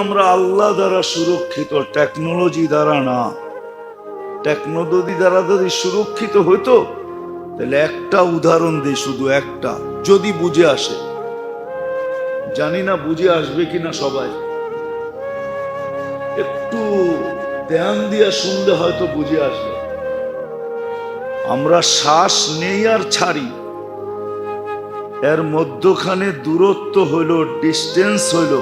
আমরা আল্লাহ দ্বারা সুরক্ষিত, টেকনোলজি দ্বারা না। টেকনোলজি দ্বারা যদি সুরক্ষিত হইতো তাহলে একটা উদাহরণ দিই, শুধু একটা, যদি বুঝে আসে। জানি না বুঝে আসবে কিনা সবাই, একটু ধ্যান দিয়ে শুনলে হয়তো বুঝে আসবে। আমরা শ্বাস নেই আর ছাড়ি, এর মধ্যখানে দূরত্ব হইল, ডিস্টেন্স হইল,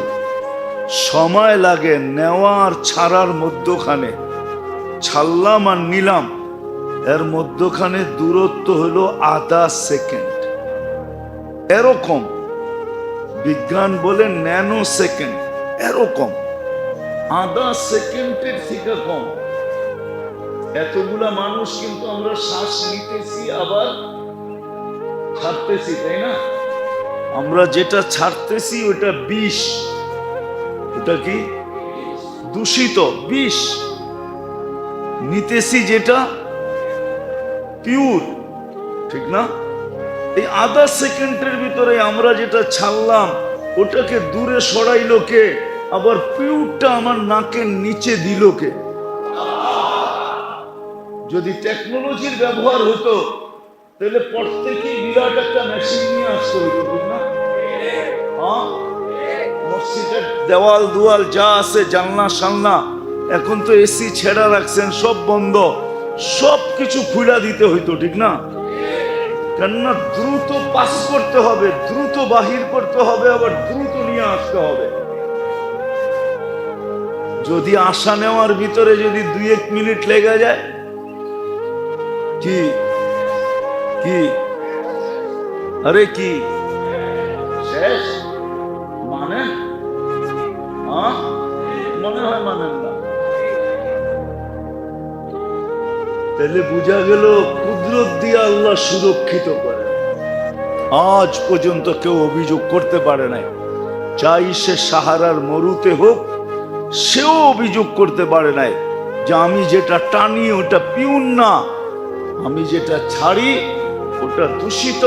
সময় লাগে নেওয়া আর ছাড়ার মধ্যখানে। ছাড়লাম আর নিলাম, এর মধ্যখানে দূরত্ব হইল আধা সেকেন্ড। এরকম বিজ্ঞান বলে ন্যানো সেকেন্ড, এরকম আধা সেকেন্ডের থেকে কম। এতগুলা মানুষ কিন্তু আমরা শ্বাস নিতেছি আবার ছাড়তেছি, তাই না? আমরা যেটা ছাড়তেছি ওটা বিষ, ওটা কি দূষিত বিষ। নিতেছি যেটা পিওর, ঠিক না? এই আধা সেকেন্ডের ভিতরে আমরা যেটা ছাড়লাম ওটাকে দূরে সরাইলো কে? আবার পিওরটা আমার নাকের নিচে দিল কে? যদি টেকনোলজির ব্যবহার হতো তাহলে প্রত্যেকেই বিরাট একটা মেশিন নিয়ে আসতে হতো, ঠিক না? মসজিদের দেওয়াল দুয়াল যা আছে, জানলা সালনা, এখন তো এসি ছেড়া রাখছেন, সব বন্ধ, সব কিছু খুলে দিতে হইতো, ঠিক না? কেননা দ্রুত পাস করতে হবে, দ্রুত বাহির করতে হবে, আবার দ্রুত নিয়ে আসতে হবে। যদি আসা নেওয়ার ভিতরে যদি 2-1 মিনিট লেগে যায়, কি কি আরে কি শেষ? মানে মনে হয় মানেন না। তাহলে বোঝা গেল কুদরত দিয়ে আল্লাহ সুরক্ষিত করে। আজ পর্যন্ত কেউ অভিযোগ করতে পারে নাই, চাই সে সাহারার মরুতে হোক, সেও অভিযোগ করতে পারে নাই যে আমি যেটা টানি ওটা পিউর না, আমি যেটা ছাড়ি ওটা দূষিত,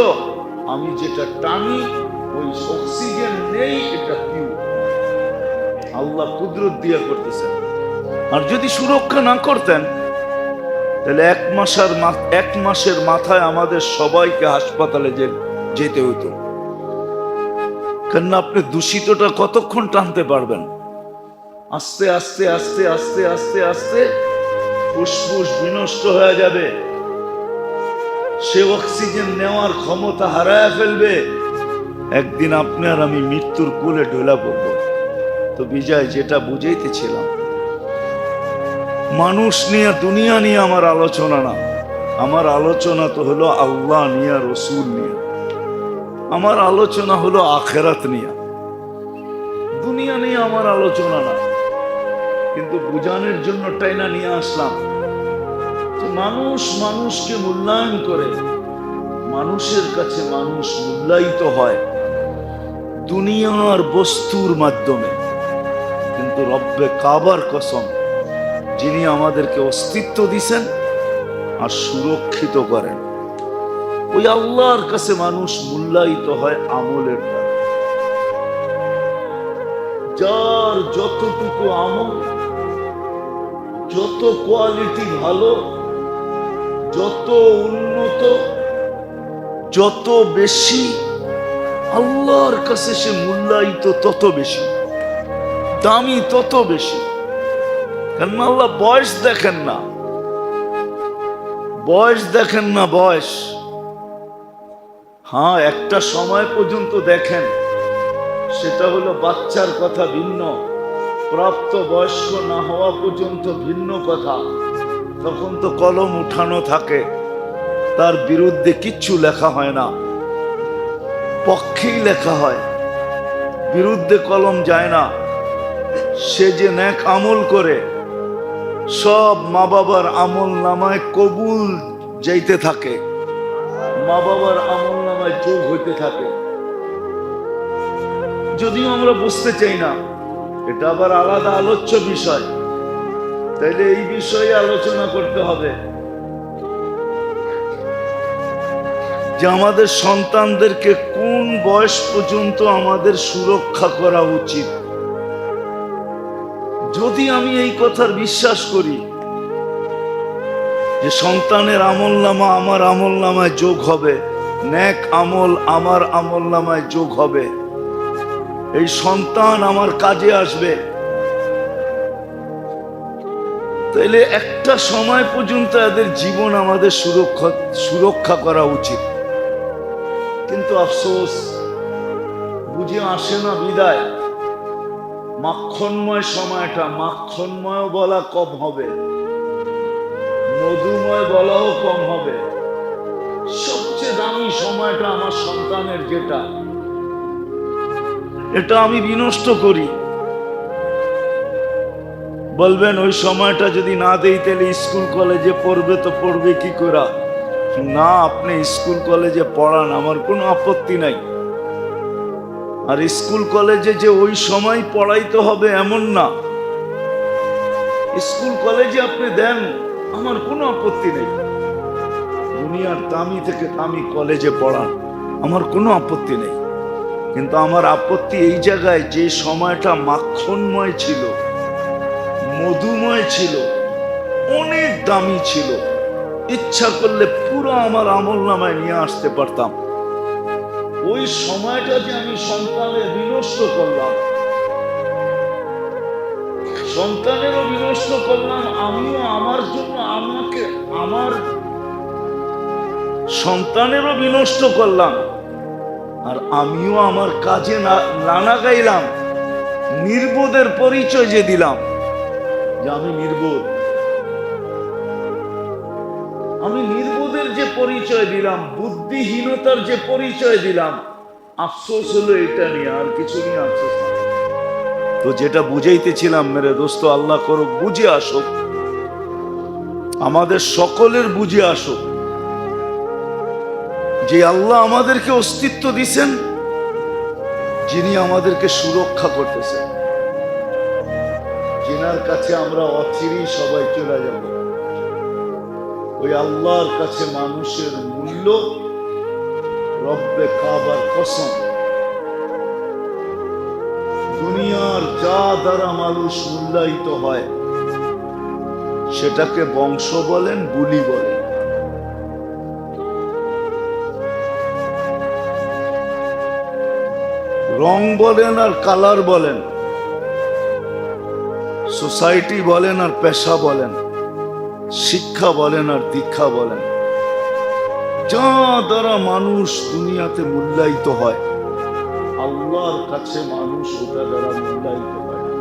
আমি যেটা টানি ওই অক্সিজেন নেই, এটা পিউর। আল্লাহ কুদরত দিয়ে করতেছেন। আর যদি সুরক্ষা না করতেন তাহলে 1 মাসের মাথায় আমাদের সবাইকে হাসপাতালে যেতে হতো। কেননা আপনি দূষিতটা কতক্ষণ টানতে পারবেন? আস্তে আস্তে আস্তে আস্তে আস্তে আস্তে ফুসফুস বিনষ্ট হয়ে যাবে, সে অক্সিজেন নেওয়ার ক্ষমতা হারায় ফেলবে। একদিন আপনি আর আমি মৃত্যুর কোলে ঢোলা পড়ব। তো বিজয়, যেটা বুঝাইতেছিলাম, মানুষ নিয়ে, দুনিয়া নিয়ে আমার আলোচনা না, আমার আলোচনা তো হলো আল্লাহ নিয়ে, রসুল নিয়ে। আমার আলোচনা হলো আখেরাত নিয়ে, দুনিয়া নিয়ে আমার আলোচনা না। কিন্তু বুঝানোর জন্য টাইনা নিয়ে আসলাম যে মানুষ মানুষকে মূল্যায়ন করে, মানুষের কাছে মানুষ মূল্যায়িত হয় দুনিয়ার বস্তুর মাধ্যমে। কিন্তু রব্বে কাবার কসম, যিনি আমাদেরকে অস্তিত্ব দিছেন আর সুরক্ষিত করেন, ওই আল্লাহর কাছে মানুষ মূল্যায়িত হয় আমলের দ্বারা। যার যতটুকু আমল, যত কোয়ালিটি ভালো, যত উন্নত, যত বেশি, আল্লাহর কাছে সে মূল্যায়িত তত বেশি, দামি তত বেশি। কেন আল্লাহ বয়স দেখেন না, বয়স দেখেন না, বয়স হ্যাঁ একটা সময় পর্যন্ত দেখেন, সেটা হলো বাচ্চার কথা ভিন্ন, প্রাপ্ত বয়স্ক না হওয়া পর্যন্ত ভিন্ন কথা। তখন তো কলম উঠানো থাকে, তার বিরুদ্ধে কিচ্ছু লেখা হয় না, পক্ষেই লেখা হয়, বিরুদ্ধে কলম যায় না। সে যে নেক আমল করে সব মা বাবার আমল নামায় কবুল যাইতে থাকে, মা বাবার আমল নামায় যোগ হইতে থাকে। যদিও আমরা বুঝতে চাই না, এটা আবার আলাদা আলোচ্য বিষয়। তাইলে এই বিষয়ে আলোচনা করতে হবে যে আমাদের সন্তানদেরকে কোন বয়স পর্যন্ত আমাদের সুরক্ষা করা উচিত। যদি আমি এই কথার বিশ্বাস করি যে সন্তানের আমলনামা আমার আমলনামায় যোগ হবে, নেক আমল আমার আমলনামায় যোগ হবে, এই সন্তান আমার কাজে আসবে, তাইলে একটা সময় পর্যন্ত এদের জীবন আমাদের সুরক্ষা করা উচিত। কিন্তু আফসোস বুঝে আসে না বিদায় মাখনময় সময়টা, মাখনময় বলা কম হবে, মধুময় বলাও কম হবে। সবচেয়ে দামি সময়টা আমার সন্তানের যেটা, এটা আমি বিনষ্ট করি। বলবেন ওই সময়টা যদি না দেই তাহলে স্কুল কলেজে পড়বে, তো পড়বে কি করে? না, আপনি স্কুল কলেজে পড়ান, আমার কোনো আপত্তি নাই। আর স্কুল কলেজে যে ওই সময় পড়াইতে হবে এমন না, স্কুল কলেজে আপনি দেন, আমার কোনো আপত্তি নেই। দুনিয়ার দামি থেকে দামি কলেজে পড়ান, আমার কোনো আপত্তি নেই। কিন্তু আমার আপত্তি এই জায়গায় যে সময়টা মাখনময় ছিল, মধুময় ছিল, অনেক দামি ছিল, ইচ্ছা করলে পুরো আমার আমলনামায় নিয়ে আসতে পারতাম, ওই সময়টা যে আমি সন্তানের বিনষ্ট করলাম, সন্তানেরও বিনষ্ট করলাম, আমিও আমার জন্য আমাকে আমার সন্তানেরও বিনষ্ট করলাম, আর আমিও আমার কাজে নানা গাইলাম, নির্বোধের পরিচয় যে দিলাম যে আমি নির্বোধ, আমি নির্বোধের যে পরিচয় দিলাম, বুদ্ধিহীনতার যে পরিচয় দিলাম, আফসোস হলো এটা নিয়ে, আর কিছু নিয়ে আফসোস না। তো যেটা বুঝাইতেছিলাম মেরে দোস্ত, আল্লাহ করুক বুঝে আসুক, আমাদের সকলের বুঝে আসুক যে আল্লাহ আমাদেরকে অস্তিত্ব দিছেন, যিনি আমাদেরকে সুরক্ষা করতেছেন, যিনার কাছে আমরা অচিরেই সবাই চলে যাব। ওই আল্লাহর কাছে মানুষের মূল্য, রব্বে কাবার কসম, দুনিয়ার যা দ্বারা মানুষ মূল্যায়িত হয় সেটাকে বংশ বলেন, বুলি বলেন, রং বলেন আর কালার বলেন, সোসাইটি বলেন আর পেশা বলেন, শিক্ষা বলেন আর দীক্ষা বলেন, যা দ্বারা মানুষ দুনিয়াতে মূল্যায়িত হয়, আল্লাহর কাছে মানুষ ওটা দ্বারা মূল্যায়িত হয় না।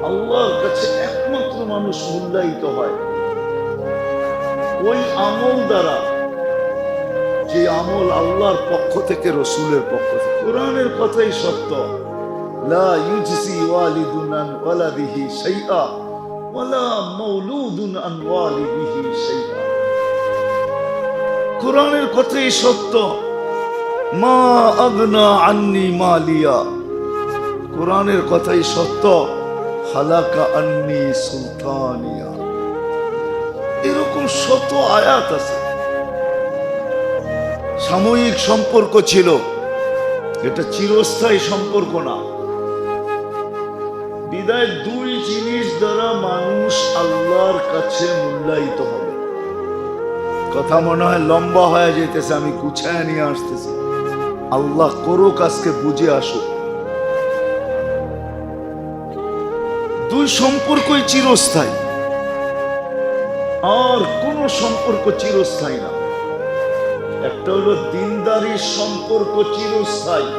আল্লাহর কাছে একমাত্র মানুষ মূল্যায়িত হয় ওই আমল দ্বারা, যে আমল আল্লাহর পক্ষ থেকে, রসুলের পক্ষ থেকে। কোরআনের কথাই সত্য, লা ইউজসি ওয়ালিদুন আন ওয়ালাদিহি শাইআ ওয়ালা মাউলুদুন আন ওয়ালিদিহি শাইআ। কোরআনের কথাই সত্য, মা আগনা আন্নি মালিয়া। কোরআনের কথাই সত্য, হালাকা আন্নি সুলতানিয়া। এরকম শত আয়াত আছে। সাময়িক সম্পর্ক ছিল, এটা চিরস্থায়ী সম্পর্ক না। বিদায় দুই জিনিস দ্বারা মানুষ আল্লাহর কাছে মূল্যায়িত হবে। কথা মনে হয় লম্বা হয়ে যেতেছে, আমি গুছায় নিয়ে আসতেছি। আল্লাহ করুক আজকে বুঝে আসুক। দুই সম্পর্কই চিরস্থায়ী, আর কোন সম্পর্ক চিরস্থায়ী না। একটা হলো দিনদারির সম্পর্ক, চিরস্থায়ী।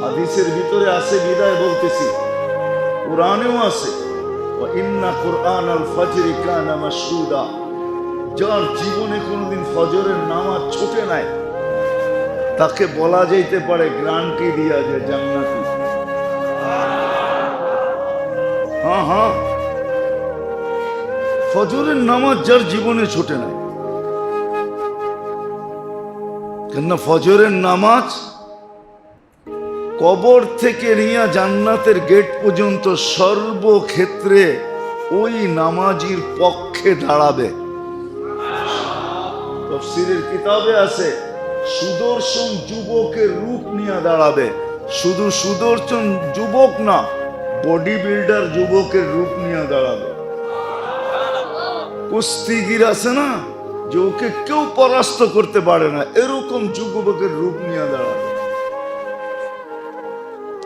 হাদিসের ভিতরে আছে, বিদায় বলতেছি, কোরআনেও আছে, ওয়া ইন্না কুরআনাল ফাজরি কানা মাশহুদা। যার জীবনে কোনোদিন ফজরের নামাজ ছুটে নাই, তাকে বলা যাইতে পারে গ্যারান্টি দিয়া যে জান্নাতি। হ্যাঁ হ্যাঁ, ফজরের নামাজ যার জীবনে ছুটে নাই, কেননা ফজরের নামাজ কবর থেকে নিয়ে জান্নাতের গেট পর্যন্ত সর্বক্ষেত্রে ওই নামাজির পক্ষে দাঁড়াবে। তাফসীরের কিতাবে আছে, সুদর্শন যুবকের রূপ নিয়ে দাঁড়াবে। শুধু সুদর্শন যুবক না, বডি বিল্ডার যুবকের রূপ নিয়ে দাঁড়াবে। কুস্তিগির আছে না, যে ওকে কেউ পরাস্ত করতে পারে না, এরকম যুবকের রূপ নিয়ে দাঁড়াবে।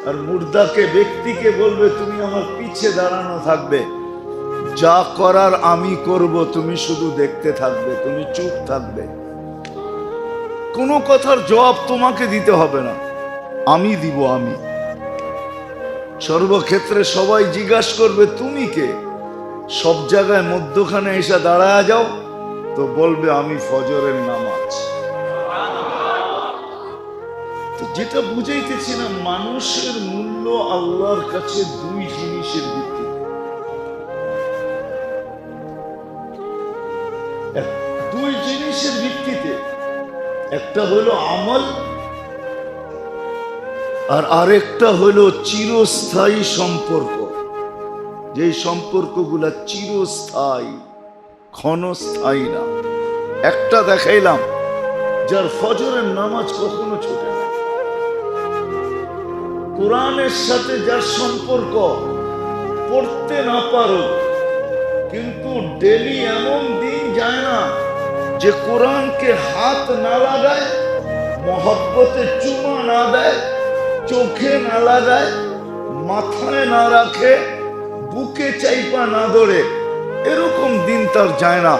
আর মুর্দাকে, ব্যক্তিকে বলবে তুমি আমার পিছে দাঁড়ানো থাকবে, যা করার আমি করব, তুমি শুধু দেখতে থাকবে, তুমি চুপ থাকবে, কোনো কথার জবাব তোমাকে দিতে হবে না, আমি দিব। আমি সর্বক্ষেত্রে সবাই জিজ্ঞাসা করবে তুমি কে, সব জায়গায় মধ্যখানে এসে দাঁড়ায় যাও তো বলবে আমি ফজরের নামাজ। তো যেটা বুঝাইতেছি না, মানুষের মূল্য আল্লাহর কাছে দুই জিনিসের ভিত্তিতে। দুই জিনিসের ভিত্তিতে, একটা হলো আমল, আর আরেকটা হলো চিরস্থায়ী সম্পর্ক। যে সম্পর্কগুলা চিরস্থায়ী, ক্ষণস্থায়ী না। একটা দেখাইলাম, যার ফজরের নামাজ কখনো ছোটে না, কোরআনের সাথে যার সম্পর্ক, পড়তে না পারো কিন্তু ডেলি এমন দিন যায় না যে কোরআনকে হাত না লাগায়, মহব্বতে চুমা না দেয়, চোখে না লাগায়, মাথায় না রাখে, বুকে চাইপা না ধরে, এরকম দিন তার যায় না।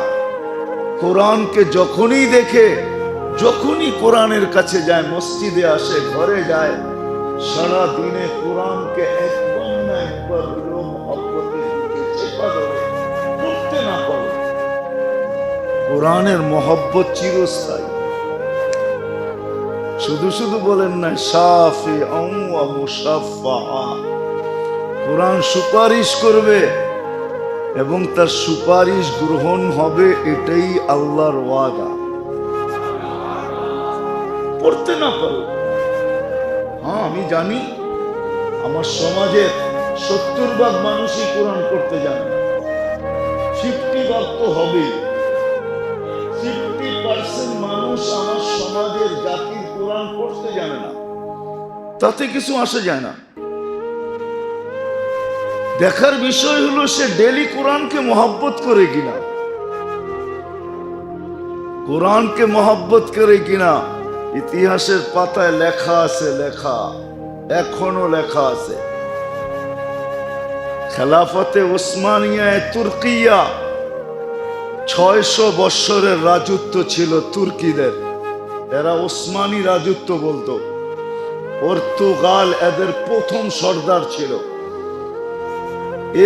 কোরআনকে যখনই দেখে, যখনই কোরআনের কাছে যায়, মসজিদে আসে, ঘরে যায়, সারা দিনে কোরআনকে একবার না একবার হলো মহব্বতে বুকে চেপা ধরে, পড়তে না পারে। কোরআনের মহব্বত চিরস্থায়ী। শুধু শুধু বলেন না শাফিআন ওয়া মুশাফফা, কোরআন সুপারিশ করবে এবং তার সুপারিশ গ্রহণ হবে, এটাই আল্লাহর ওয়াদা। পড়তে না পারো, হ্যাঁ আমি জানি আমার সমাজের 70% মানুষই কোরআন পড়তে জানে না, 50% তো হবে। 50% মানুষ আমার সমাজের জাতির কোরআন পড়তে জানে না, তাতে কিছু আসে যায় না। দেখার বিষয় হলো সে ডেলি কোরআনকে মহব্বত করে কিনা, কোরআনকে মহব্বত করে কিনা। ইতিহাসের পাতায় লেখা আছে, লেখা এখনো লেখা আছে, খেলাফতে ওসমানিয়ায় তুর্কিয়া 600 বৎসরের রাজত্ব ছিল তুর্কিদের, এরা ওসমানী রাজত্ব বলতো। পর্তুগাল এদের প্রথম সর্দার ছিল।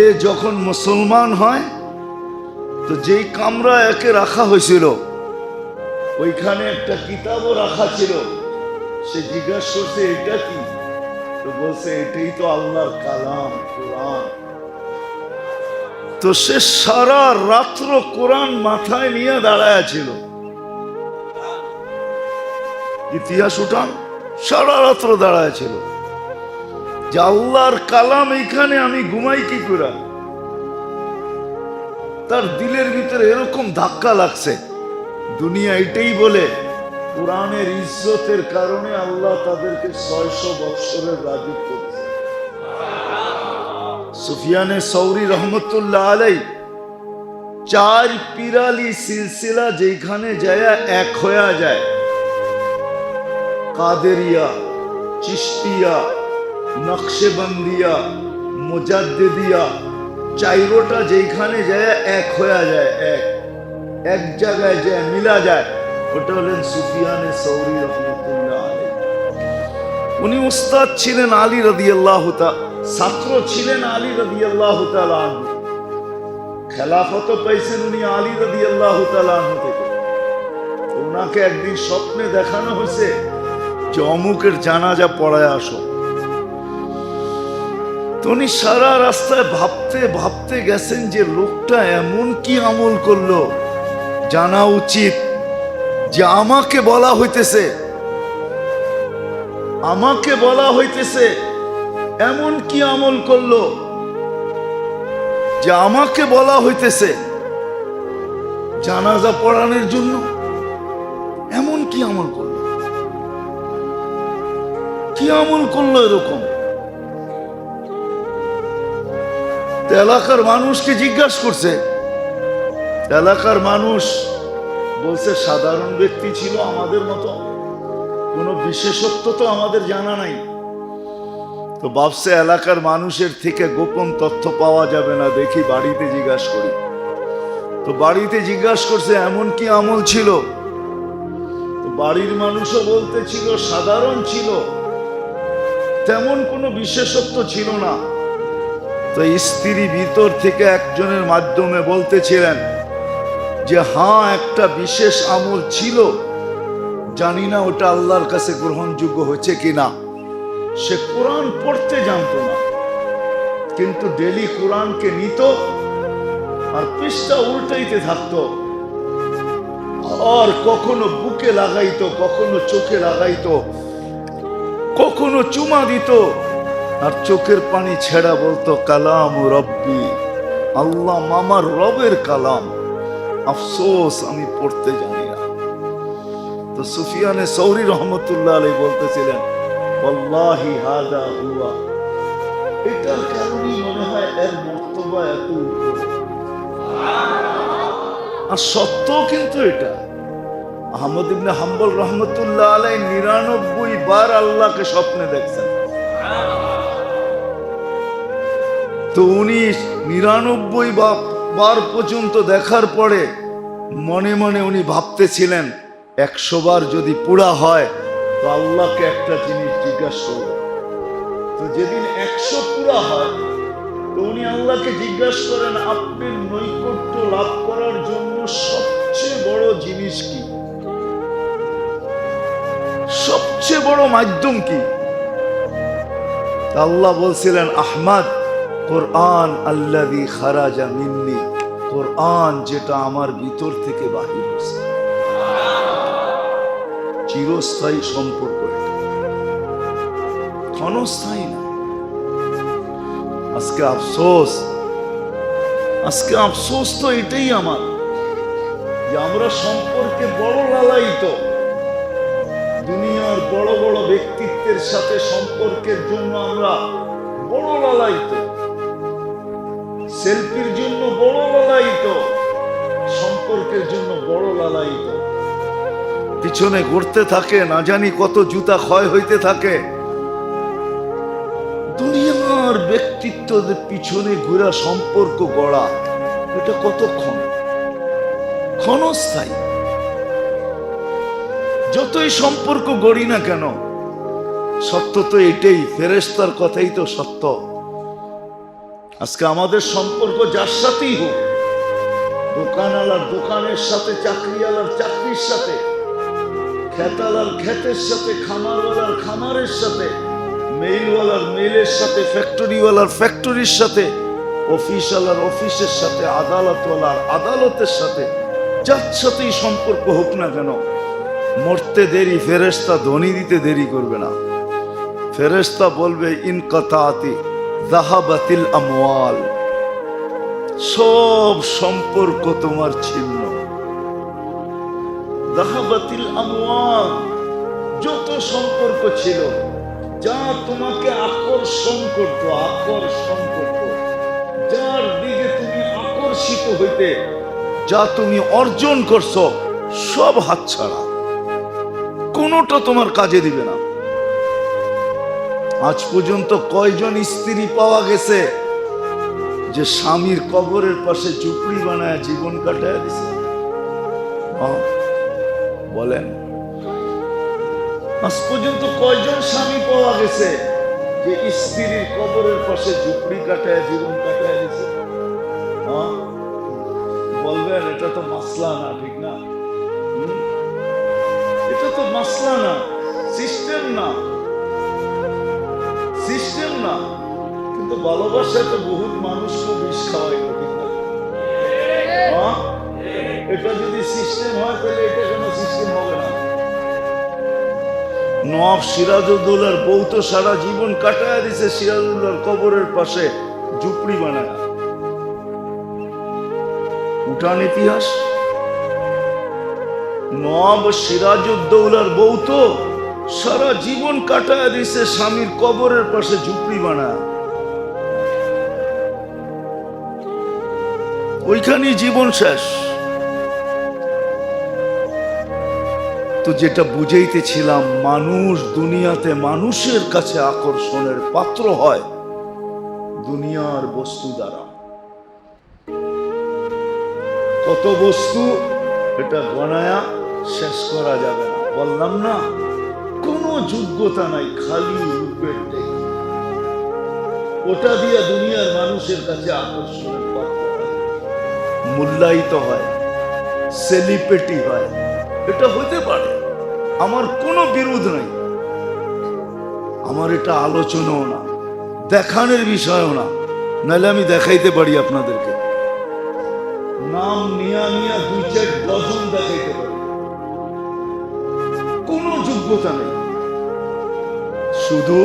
এ যখন মুসলমান হয় তো যেই কামরা একে রাখা হয়েছিল, ওইখানে একটা কিতাবও রাখা ছিল। সে জিজ্ঞাসা করছে এটা কি, তো বলছে এটাই তো আল্লাহর কালাম কোরআন। তো সে সারা রাত্র কোরআন মাথায় নিয়ে দাঁড়ায় ছিল। ইতিহাস উঠান, সারা রাত্র দাঁড়ায় ছিল যে আল্লাহর কালাম এইখানে আমি ঘুমাই কি করে। তার দিলের ভিতরে এরকম ধাক্কা লাগছে, দুনিয়া এটাই বলে কোরআনের ইজ্জতের কারণে আল্লাহ তাদেরকে 600 বৎসরের রাজত্ব দিয়েছে। সুফিয়ানে সৌরি রহমতুল্লাহ আলাইহি 4 পিরালি সিলসিলা যেখানে যায় এক হয়ে যায়, কাদেরিয়া, চিশতিয়া, নকশবন্দিয়া, মুজাদ্দিদিয়া, 4টা যেখানে যায় এক হয়ে যায়, এক জায়গায় যায় মিলা যায়, ওটা হলেন সুফিয়ানে সৌরি রহমতুল্লাহ আলাইহি। উনি উস্তাদ ছিলেন আলী রাদিয়াল্লাহু তাআলা, ছাত্র ছিলেন আলী রাদিয়াল্লাহু তাআলা আনহু। খেলাফত পাইছেন উনি আলী রাদিয়াল্লাহু তাআলা আনহু থেকে। ওনাকে একদিন স্বপ্নে দেখানো হয়েছে যে অমুকের জানাজা পড়ায় আসো। তো উনি সারা রাস্তায় ভাবতে ভাবতে গেছেন যে লোকটা এমন কি আমল করলো, জানা উচিত যে আমাকে বলা হইতেছে এমন কি আমল করলো, যে আমাকে বলা হইতেছে জানাজা পড়ানোর জন্য, এমন কি আমল করলো, কি আমল করলো এরকম। তো এলাকার মানুষকে জিজ্ঞাসা করছে, এলাকার মানুষ বলছে সাধারণ ব্যক্তি ছিল আমাদের মতো, কোনো বিশেষত্ব তো আমাদের জানা নাই। তো ভাবছে এলাকার মানুষের থেকে গোপন তথ্য পাওয়া যাবে না, দেখি বাড়িতে জিজ্ঞাসা করি। তো বাড়িতে জিজ্ঞাসা করছে এমন কি আমল ছিল। তো বাড়ির মানুষও বলতেছিল সাধারণ ছিল, তেমন কোনো বিশেষত্ব ছিল না। তো স্ত্রী ভিতর থেকে একজনের মাধ্যমে বলতেছিলেন যে হ্যাঁ একটা বিশেষ আমল ছিল, জানি না ওটা আল্লাহর কাছে গ্রহণযোগ্য হচ্ছে কিনা। সে কোরআন পড়তে জানতো না, কিন্তু ডেলি কোরআনকে নিত আর পৃষ্ঠা উল্টাইতে থাকতো, আর কখনো বুকে লাগাইতো, কখনো চোখে লাগাইতো, কখনো চুমা দিত, আর চোখের পানি ছেড়া বলতো কালাম রব্বি, আল্লাহ মামার রবের কালাম, আফসোস আমি পড়তে জানি না। তো সুফিয়ানে সৌরি রহমতুল্লাহ আলাইহি বলতেছিলেন ওয়াল্লাহি হাদা হুয়া, এটার কারণেই মনে হয় এর মর্তবা এত উপরে। আর সত্য কিন্তু এটা। আহমদ ইবনে হাম্বল রহমতুল্লাহ আলাইহি 99 বার আল্লাহকে স্বপ্নে দেখছেন। তো উনি 99 বার পর্যন্ত দেখার পরে মনে মনে উনি ভাবতেছিলেন 100 বার যদি পুরা হয় তো আল্লাহকে একটা জিনিস জিজ্ঞাসা করবে। তো যেদিন 100 পুরা হয় তো উনি আল্লাহকে জিজ্ঞাসা করেন আপনার নৈকট্য লাভ করার জন্য সবচেয়ে বড় জিনিস কি, সবচেয়ে বড় মাধ্যম কি? আল্লাহ বলছিলেন আহমদ কোরআন আল্লাযী খারাজা মিন্নি, কোরআন যেটা আমার ভিতর থেকে বাহির হয়েছে। চিরস্থায়ী সম্পর্ক, এটা ক্ষণস্থায়ী না। আজকে আফসোস তো এটাই আমার, যে আমরা সম্পর্কে বড় লালায়িত, দুনিয়ার বড় বড় ব্যক্তিত্বের সাথে সম্পর্কের জন্য আমরা বড় লালায়িত, সেলফির জন্য বড় লালায়িত, সম্পর্কের জন্য বড় লালায়িত। পিছনে ঘুরতে থাকে, না জানি কত জুতা ক্ষয় হইতে থাকে। দুনিয়ার ব্যক্তিত্বদের পিছনে ঘুরা সম্পর্ক গড়া, এটা কতক্ষণ? ক্ষণস্থায়ী। যতই সম্পর্ক গড়ি না কেন, সত্য তো এটাই, ফেরেশতার কথাই তো সত্য। আজকে আমাদের সম্পর্ক যার সাথেই হোক, দোকানওয়ালার দোকানের সাথে, চাকরিওয়ালার চাকরির সাথে, খেতালার খেতের সাথে, খামারওয়ালার খামারের সাথে, মেইলওয়ালার মেইলের সাথে, ফ্যাক্টরিওয়ালার ফ্যাক্টরির সাথে, অফিসওয়ালার অফিসের সাথে, আদালতওয়ালার আদালতের সাথে, যার সাথেই সম্পর্ক হোক না কেন, মরতে দেরি, ফেরেশতা ধ্বনি দিতে দেরি করবে না। ফেরেশতা বলবে ইনকাতাতি যাহাবাতিল আমওয়াল, সব সম্পর্ক তোমার ছিন্ন। যাহাবাতিল আমওয়াল, যত সম্পর্ক ছিল, যা তোমাকে আকর্ষণ করত, যার দিকে তুমি আকর্ষিত হইতে, যা তুমি অর্জন করছো, সব হাতছাড়া, কোনোটা তোমার কাজে দিবে না। আজ পর্যন্ত কয়জন স্ত্রী পাওয়া গেছে যে স্বামীর কবরের পাশে ঝুপড়ি বানায় জীবন কাটায় দিছে? বলেন, আজ পর্যন্ত কয়জন স্বামী পাওয়া গেছে যে স্ত্রীর কবরের পাশে ঝুপড়ি কাটায় জীবন কাটায় দিছে? বলবেন এটা তো মাসলা না, ঠিক না? এটা তো মাসলা না, সিস্টেম না, সিস্টেম না। কিন্তু ভালোবাসায় তো বহুত মানুষকে বিষ খাওয়াই, ঠিক না? এটা যদি সিস্টেম হয় তাহলে এটা কেন সিস্টেম হবে না? নওয়াব সিরাজউদ্দৌলার বউ তো সারা জীবন কাটায় দিছে সিরাজউদ্দৌলার কবরের পাশে ঝুপড়ি বানায়। উঠান ইতিহাস, নওয়াব সিরাজউদ্দৌলার বউ তো সারা জীবন কাটায় দিছে স্বামীর কবরের পাশে ঝুপড়ি বানায়। ওইখানেই জীবন শেষ। তো যেটা বুঝাইতেছিলাম, মানুষ দুনিয়াতে মানুষের কাছে আকর্ষণের পাত্র হয় দুনিয়ার বস্তু দ্বারা। কত বস্তু এটা গণায়া শেষ করা যাবে না। বললাম না, কোনো যোগ্যতা নাই, খালি রূপের টেক। ওটা দিয়ে দুনিয়ার মানুষের কাছে আকর্ষণের পাত্র হয়, মূল্যায়িত হয়, সেলিব্রিটি হয়। এটা হতে পারে, আমার কোনো বিরোধ নাই। আমার এটা আলোচনাও না, দেখানোর বিষয়ও না। নাহলে আমি দেখাইতে পারি আপনাদেরকে, নাম নিয়া নিয়া 2-4 ডজন দেখাইতে পারি। কোনো যোগ্যতা নেই, শুধু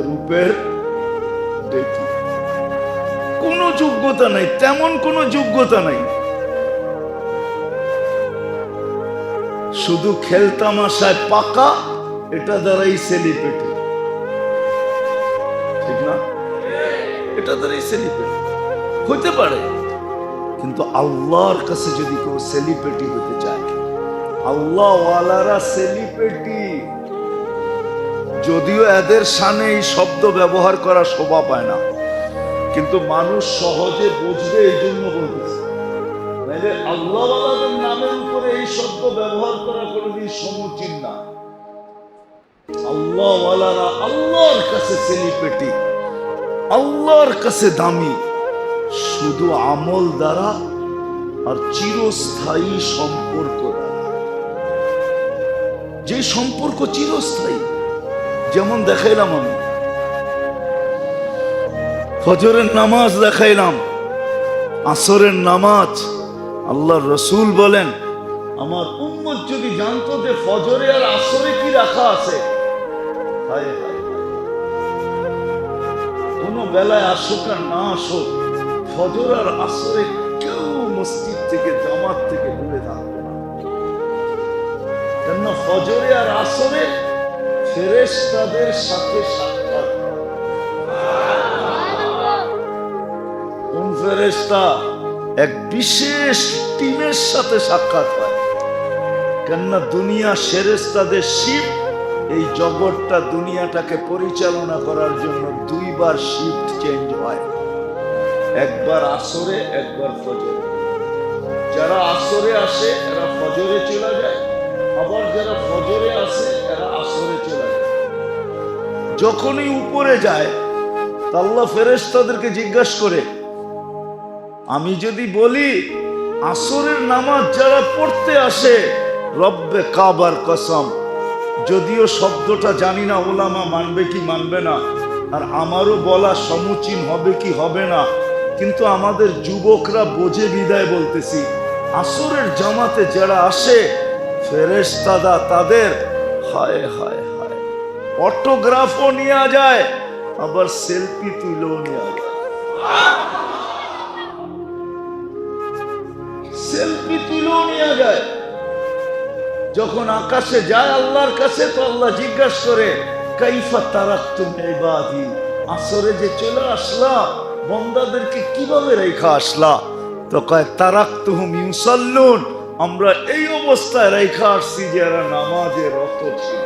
রূপের দেখি। কোনো যোগ্যতা নাই, তেমন কোনো যোগ্যতা নাই। শুধু খেলতামাশায় পাকা, এটা দ্বারাই সেলিব্রিটি, ঠিক না? এটা দ্বারাই সেলিব্রিটি হতে পারে। কিন্তু আল্লাহর কাছে যদি কেউ সেলিব্রিটি হতে চায়, আল্লাহ ওয়ালারা সেলিব্রিটি। যদিও এদের সামনে এই শব্দ ব্যবহার করা শোভা পায় না, কিন্তু মানুষ সহজে বুঝবে এই জন্য বলতেছে। নাইলে আল্লাহ ওয়ালাদের নামের উপরে এই শব্দ ব্যবহার করা কোনোদিন সমুচিত না। আল্লাহ ওয়ালারা আল্লাহর কাছে সেলিব্রিটি, আল্লাহর কাছে দামি, শুধু আমল দ্বারা আর চিরস্থায়ী সম্পর্ক দ্বারা। যে সম্পর্ক চিরস্থায়ী, যেমন দেখাইলাম আমি ফজরের নামাজ দেখাইলাম, আসরের নামাজ। আল্লাহর রসুল বলেন, আমার উম্মত যদি জানতো যে ফজরে আর আসরে কি রাখা আছে, হায় হায়, কোন বেলায় আসুক আর না আসুক, ফজর আর আসরে কেউ মসজিদ থেকে জামাত থেকে দূরে থাকবে না। কেন? ফজরে আর আসরে ফেরেশতাদের সাথে সাক্ষাৎ। কোন ফেরেশতা? এক বিশেষ টিমের সাথে সাক্ষাৎ হয়। কেননা দুনিয়া ফেরেশতাদের শিফট, এই জগৎটা দুনিয়াটাকে পরিচালনা করার জন্য 2 বার শিফট চেঞ্জ হয়, একবার আসরে, একবার ফজরে। যারা আসরে আসে এরা ফজরে চলে যায়, আবার যারা ফজরে আসে এরা আসরে চলে যায়। যখনই উপরে যায় আল্লাহ ফেরেশতাদেরকে জিজ্ঞাসা করে, আমি যদি বলি আসরের নামাজ যারা পড়তে আসে, রব্বে কাবার কসম, যদিও শব্দটা জানি না ওলামা মানবে কি মানবে না, আর আমারও বলা সমুচীন হবে কি হবে না, কিন্তু আমাদের যুবকরা বোঝে বিদায় বলতেছি, আসরের জামাতে যারা আসে ফেরেশতারা তাদের হায় হায় হায় অটোগ্রাফও নেওয়া যায়, আবার সেলফি তুলেও নেওয়া যায়। সেলফি তুলেও নেওয়া যায়। যখন আকাশে যায় আল্লাহর কাছে, তো আল্লাহ জিজ্ঞাসা করে, কাইফা তারাকতুম ইবাদি, আসরে যে চলে আসলা বান্দাদেরকে কিভাবে রেখা আসলা? তো কয় তারাকতুহুম ইউসাল্লুন, আমরা এই অবস্থায় রেখা আসছি যে এরা নামাজে রত ছিল।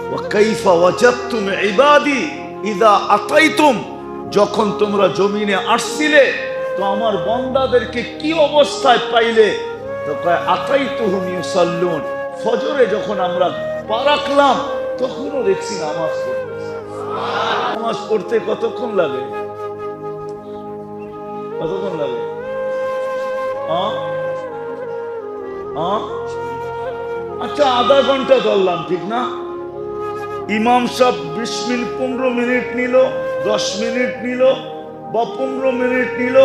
ওয়া কাইফা ওয়াজাদতুম ইবাদি ইযা আতাইতুম, যখন তোমরা জমিনে আসছিলে তো আমার বান্দাদেরকে কি অবস্থায় পাইলে? তো কয় আতাইতুহুম ইউসাল্লুন, ফজরে যখন আমরা পা রাখলাম তখনও দেখছি নামাজ পড়তেছে। নামাজ পড়তে কতক্ষণ লাগে? কতক্ষণ লাগে? আচ্ছা, আধা ঘন্টা ধরলাম, ঠিক না? ইমাম সাহেব 20 মিনিট 15 মিনিট নিল, 10 মিনিট নিল বা 15 মিনিট নিল,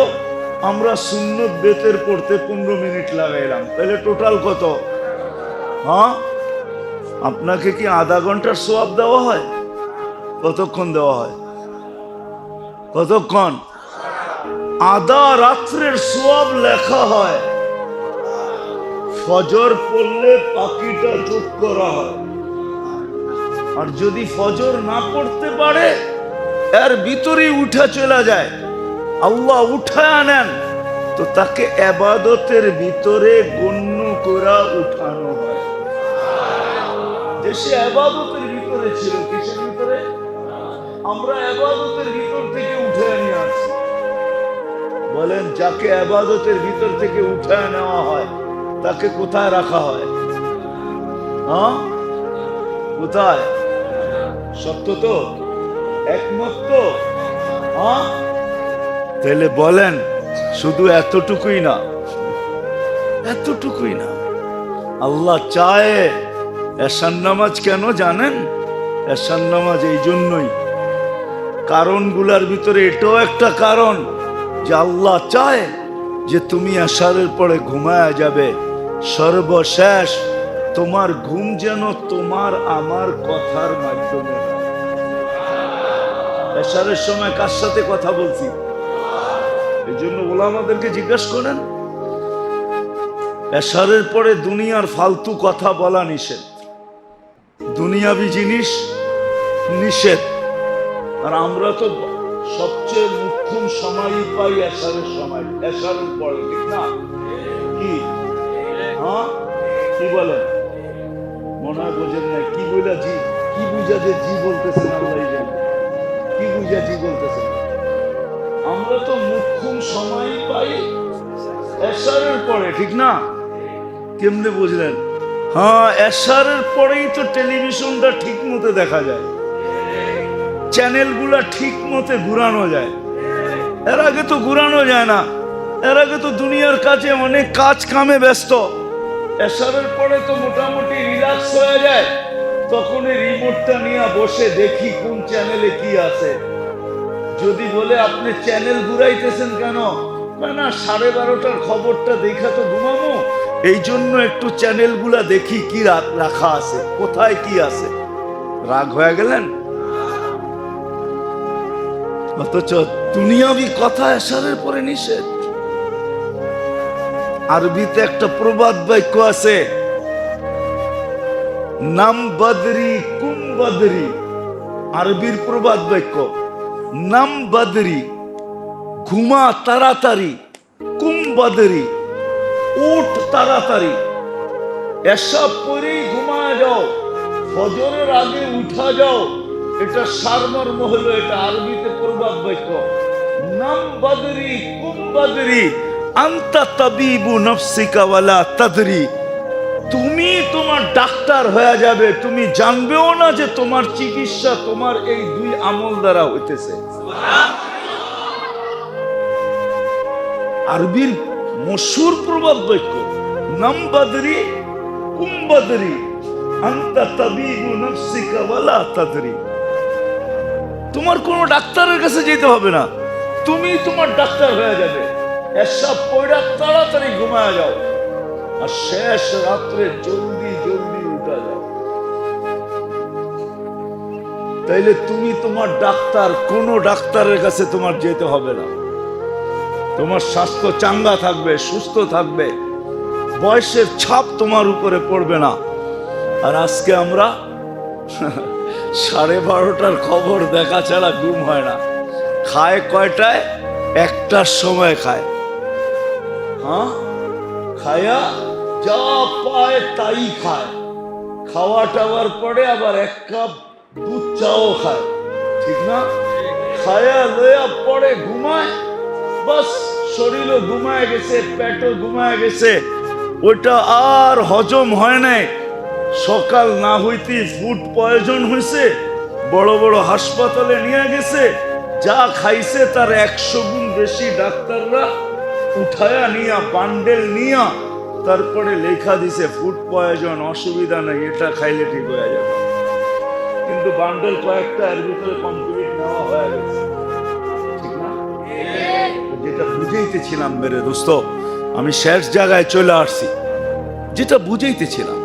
আমরা সুন্নত বেতের পড়তে 15 মিনিট লাগাইলাম, তাহলে টোটাল কত? আপনাকে কি আধা ঘন্টার সওয়াব দেওয়া হয়? কতক্ষণ দেওয়া হয়? কতক্ষণ? আধা রাত্রের সওয়াব লেখা হয়। ফজর পড়লে বাকিটা যোগ করা হয়। আর যদি ফজর না পড়তে পারে এর ভিতরেই উঠা চলে যায়, আল্লাহ উঠায় আনেন তো তাকে ইবাদতের ভিতরে গণ্য করা উঠানো হয়। যে সে ইবাদতের ভিতরে ছিল, কিসের ভিতরে? আমরা ইবাদতের ভিতর থেকে উঠে নিয়ে আসছি। বলেন, যাকে ইবাদতের ভিতর থেকে উঠায় নেওয়া হয় তাকে কোথায় রাখা হয়? হ্যাঁ, কোথায়? সত্য তো, একমত তো? হ্যাঁ, তাহলে বলেন, শুধু এতটুকুই না, এতটুকুই না, আল্লাহ চায় এশার নামাজ কেন জানেন? এশার নামাজ এই জন্যই, কারণগুলার ভিতরে এটাও একটা কারণ যে আল্লাহ চায় যে তুমি এশারের পরে ঘুমায়া যাবে, সর্বশেষ তোমার ঘুম যেন তোমার আমার কথার মাধ্যমে। এশারের সময় কার সাথে কথা বলছি? এই জন্য ওলামাদেরকে জিজ্ঞাসা করেন, এশারের পরে দুনিয়ার ফালতু কথা বলা নিষেধ, দুনিয়াবি জিনিস নিষেধ। আর আমরা তো সবচেয়ে মুখ্যম সময়ই পাই এশারের সময়, এশারের পরে, ঠিক না? কি হ্যাঁ, কি বলেন? মনে হয় বোঝেন না। কি বুঝা জি, কি বুঝা যে জি বলতেছেন? আল্লাহ জানে কি বুঝা জি বলতেছেন। আমরা তো মুখ্যম সময়ই পাই এশারের পরে, ঠিক না? কেমনে বুঝলেন? হ্যাঁ, এশারের পরেই তো টেলিভিশনটা ঠিক মতো দেখা যায়, চ্যানেলগুলা ঠিক মতো ঘুরানো যায়। এর আগে তো ঘুরানো যায় না, এর আগে তো দুনিয়ার কাছে অনেক কাজ কামে ব্যস্ত। এশারের পরে তো মোটামুটি রিল্যাক্স হয়ে যায়, তখন এই রিমোটটা নিয়ে বসে দেখি কোন চ্যানেলে কি আছে। যদি বলে আপনি চ্যানেল ঘুরাইতেছেন কেন? না, 12:30টার খবরটা দেখা তো ঘুমাবো, এই জন্য একটু চ্যানেলগুলা দেখি কি রাখা আছে, কোথায় কি আছে। রাগ হয়ে গেলেন? অথচ দুনিয়াবি কথা এশারের পরে নিষেধ। আরবিতে একটা প্রবাদ বাক্য আছে, নাম বদরি কুম বদরি। আরবির প্রবাদ বাক্য, নাম বদরি, ঘুমা তাড়াতাড়ি, কুম বদরি, উঠ তাড়াতাড়ি। এসব পরেই ঘুমায় যাও, ফজরের আগে উঠা যাও। এটা সারমর্ম হলো, এটা আরবিতে প্রবাদ বাক্য। নাম বদরি কুম বদরি আনতা তাবিবু নফসিকা ওয়ালা তাদরি। তুমি তোমার ডাক্তার হয়ে যাবে, তুমি জানবেও না যে তোমার চিকিৎসা তোমার এই দুই আমল দ্বারা হইতেছে। আরবির মশহুর প্রবাদ বাক্য, নাম বদরি কুম বদরি আনতা তাবিবু নফসিকা ওয়ালা তাদরি। তোমার কোনো ডাক্তারের কাছে যেতে হবে না, তুমি তোমার ডাক্তার হয়ে যাবে। এসব পয়রা তাড়াতাড়ি ঘুমায় যাও, আর শেষ রাত্রে জলদি জলদি উঠা যাও। তাইলে তুমি তোমার ডাক্তার, কোন ডাক্তারের কাছে তোমার যেতে হবে না। তোমার স্বাস্থ্য চাঙ্গা থাকবে, সুস্থ থাকবে, বয়সের ছাপ তোমার উপরে পড়বে না। আর আজকে আমরা 12:30টার খবর দেখা ছাড়া ঘুম হয় না। খায় কয়টায়? 1টার সময় খায়। হ্যাঁ, খায়া যা পায় তাই খায়। খাওয়া টাওয়ার পরে আবার 1 কাপ দুধ চাও খায়, ঠিক না? খায়া লয়া পরে ঘুমায়, বাস শরীরও ঘুমায় গেছে, পেটও ঘুমায় গেছে, ওইটা আর হজম হয় নাই। সকাল না হইতে ফুড পয়জন হয়েছে, বড় বড় হাসপাতালে নিয়ে গেছে, যা খাইছে তার 100 গুণ বেশি ডাক্তাররা উঠায়া নিয়া বান্ডেল নিয়া তারপরে লেখা দিছে ফুড পয়জন, অসুবিধা নাই, এটা খাইলে ঠিক হয়ে যাবে। কিন্তু বান্ডেল কয়েকটা এর ভিতরে কমপ্লিট নেওয়া হয়ে গেছে, ঠিক না? যেটা বুঝাইতেছিলাম মেরে দোস্ত, আমি শেষ জায়গায় চলে আসছি, যেটা বুঝাইতেছিলাম,